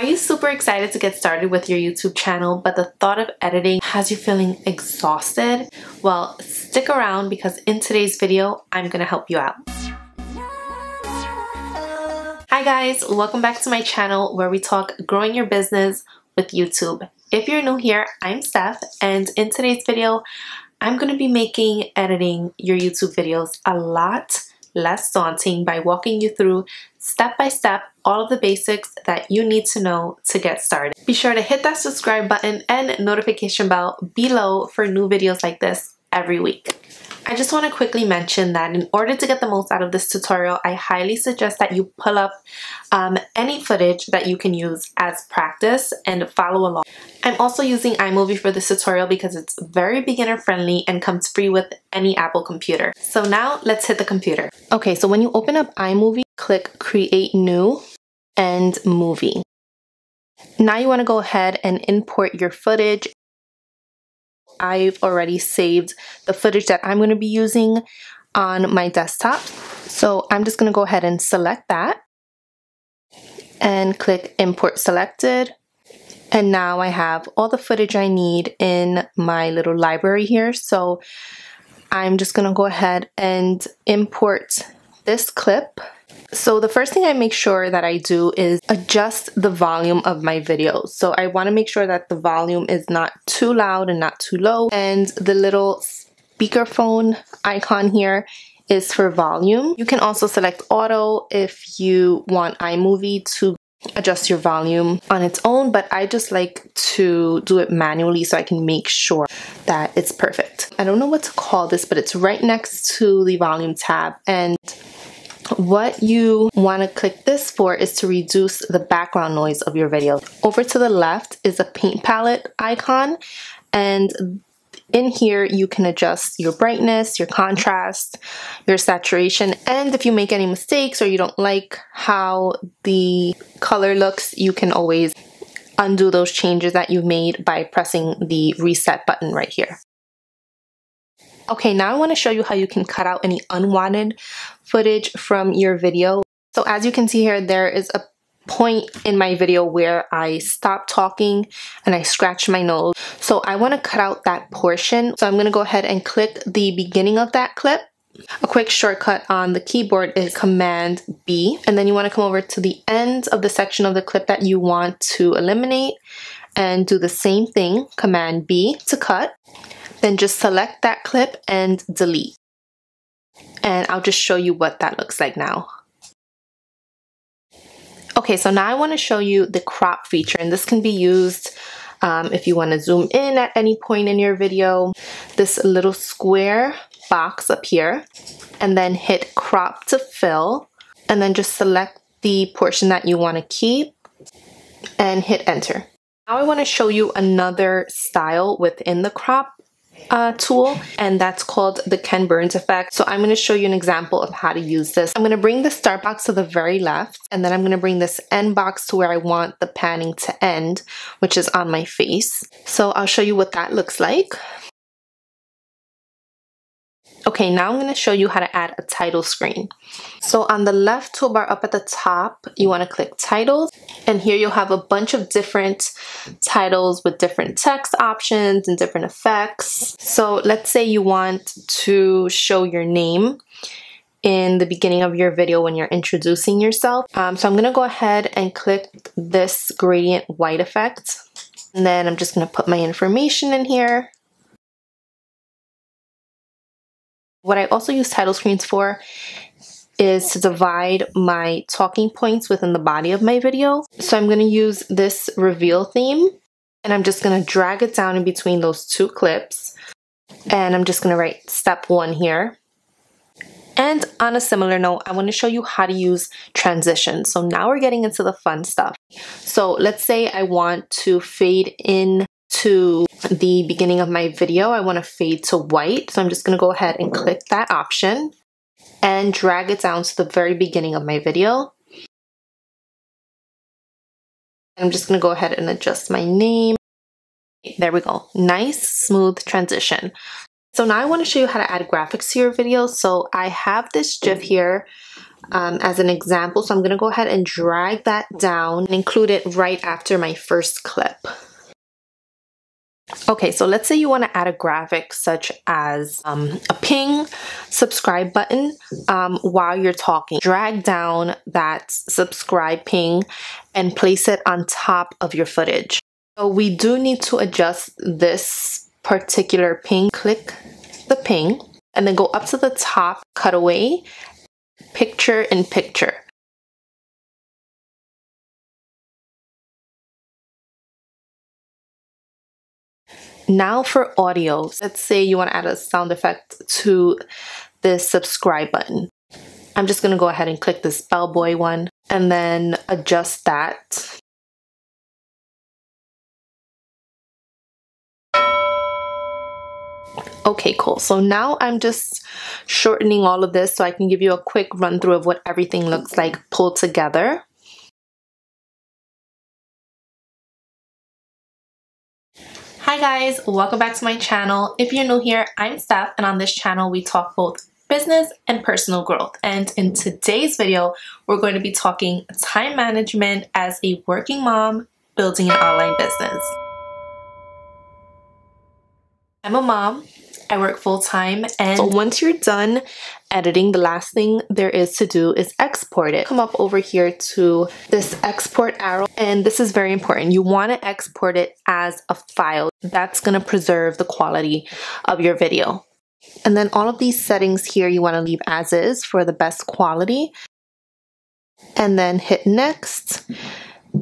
Are you super excited to get started with your YouTube channel, but the thought of editing has you feeling exhausted? Well, stick around because in today's video, I'm gonna help you out. Hi guys, welcome back to my channel where we talk growing your business with YouTube. If you're new here, I'm Steph, and in today's video, I'm gonna be making editing your YouTube videos a lot less daunting by walking you through step by step all of the basics that you need to know to get started. Be sure to hit that subscribe button and notification bell below for new videos like this every week. I just want to quickly mention that in order to get the most out of this tutorial, I highly suggest that you pull up any footage that you can use as practice and follow along. I'm also using iMovie for this tutorial because it's very beginner friendly and comes free with any Apple computer. So now let's hit the computer. Okay, so when you open up iMovie, click Create New and Movie. Now you want to go ahead and import your footage. I've already saved the footage that I'm going to be using on my desktop. So I'm just going to go ahead and select that and click Import Selected. And now I have all the footage I need in my little library here. So I'm just going to go ahead and import this clip. So the first thing I make sure that I do is adjust the volume of my video. So I want to make sure that the volume is not too loud and not too low. And the little speakerphone icon here is for volume. You can also select auto if you want iMovie to adjust your volume on its own, but I just like to do it manually so I can make sure that it's perfect. I don't know what to call this, but it's right next to the volume tab, and what you want to click this for is to reduce the background noise of your video. Over to the left is a paint palette icon, and in here you can adjust your brightness, your contrast, your saturation, and if you make any mistakes or you don't like how the color looks, you can always undo those changes that you've made by pressing the reset button right here. Okay, now I want to show you how you can cut out any unwanted footage from your video. So as you can see here, there is a point in my video where I stop talking and I scratch my nose. So I want to cut out that portion. So I'm going to go ahead and click the beginning of that clip. A quick shortcut on the keyboard is Command B. And then you want to come over to the end of the section of the clip that you want to eliminate and do the same thing, Command B to cut. Then just select that clip and delete. And I'll just show you what that looks like now. Okay, so now I want to show you the crop feature, and this can be used if you want to zoom in at any point in your video. This little square box up here, and then hit crop to fill, and then just select the portion that you want to keep and hit enter. Now I want to show you another style within the crop tool, and that's called the Ken Burns effect. So I'm going to show you an example of how to use this. I'm going to bring the start box to the very left, and then I'm going to bring this end box to where I want the panning to end, which is on my face. So I'll show you what that looks like. Okay, now I'm going to show you how to add a title screen. So on the left toolbar up at the top, you want to click titles, and here you'll have a bunch of different titles with different text options and different effects. So let's say you want to show your name in the beginning of your video when you're introducing yourself. So I'm going to go ahead and click this gradient white effect, and then I'm just going to put my information in here. What I also use title screens for is to divide my talking points within the body of my video. So I'm going to use this reveal theme, and I'm just going to drag it down in between those two clips, and I'm just going to write step 1 here. And on a similar note, I want to show you how to use transitions. So now we're getting into the fun stuff. So let's say I want to fade in to the beginning of my video. I want to fade to white. So I'm just going to go ahead and click that option and drag it down to the very beginning of my video. I'm just going to go ahead and adjust my name. There we go. Nice, smooth transition. So now I want to show you how to add graphics to your video. So I have this GIF here as an example. So I'm going to go ahead and drag that down and include it right after my first clip. Okay, so let's say you want to add a graphic such as a ping subscribe button while you're talking. Drag down that subscribe ping and place it on top of your footage. So we do need to adjust this particular ping. Click the ping and then go up to the top, cutaway, picture in picture. Now for audio, let's say you want to add a sound effect to this subscribe button. I'm just going to go ahead and click this bellboy one and then adjust that. Okay, cool. So now I'm just shortening all of this so I can give you a quick run through of what everything looks like pulled together. Hi guys, welcome back to my channel. If you're new here, I'm Steph, and on this channel we talk both business and personal growth. And in today's video, we're going to be talking time management as a working mom building an online business. I'm a mom. I work full-time, and so once you're done editing, the last thing there is to do is export it. Come up over here to this export arrow, and this is very important. You want to export it as a file. That's going to preserve the quality of your video. And then all of these settings here you want to leave as is for the best quality. And then hit next.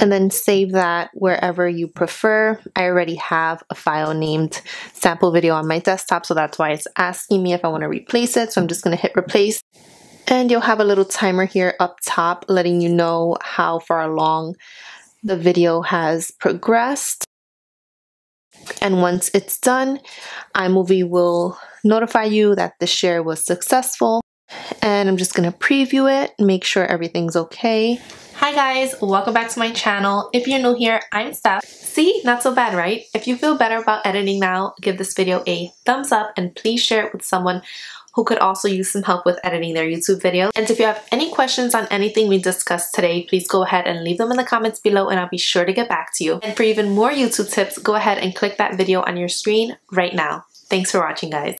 And then save that wherever you prefer. I already have a file named sample video on my desktop, so that's why it's asking me if I want to replace it. So I'm just going to hit replace. And you'll have a little timer here up top letting you know how far along the video has progressed. And once it's done, iMovie will notify you that the share was successful. And I'm just going to preview it, make sure everything's okay. Hi guys, welcome back to my channel. If you're new here, I'm Steph. See, not so bad, right? If you feel better about editing now, give this video a thumbs up and please share it with someone who could also use some help with editing their YouTube video. And if you have any questions on anything we discussed today, please go ahead and leave them in the comments below and I'll be sure to get back to you. And for even more YouTube tips, go ahead and click that video on your screen right now. Thanks for watching, guys.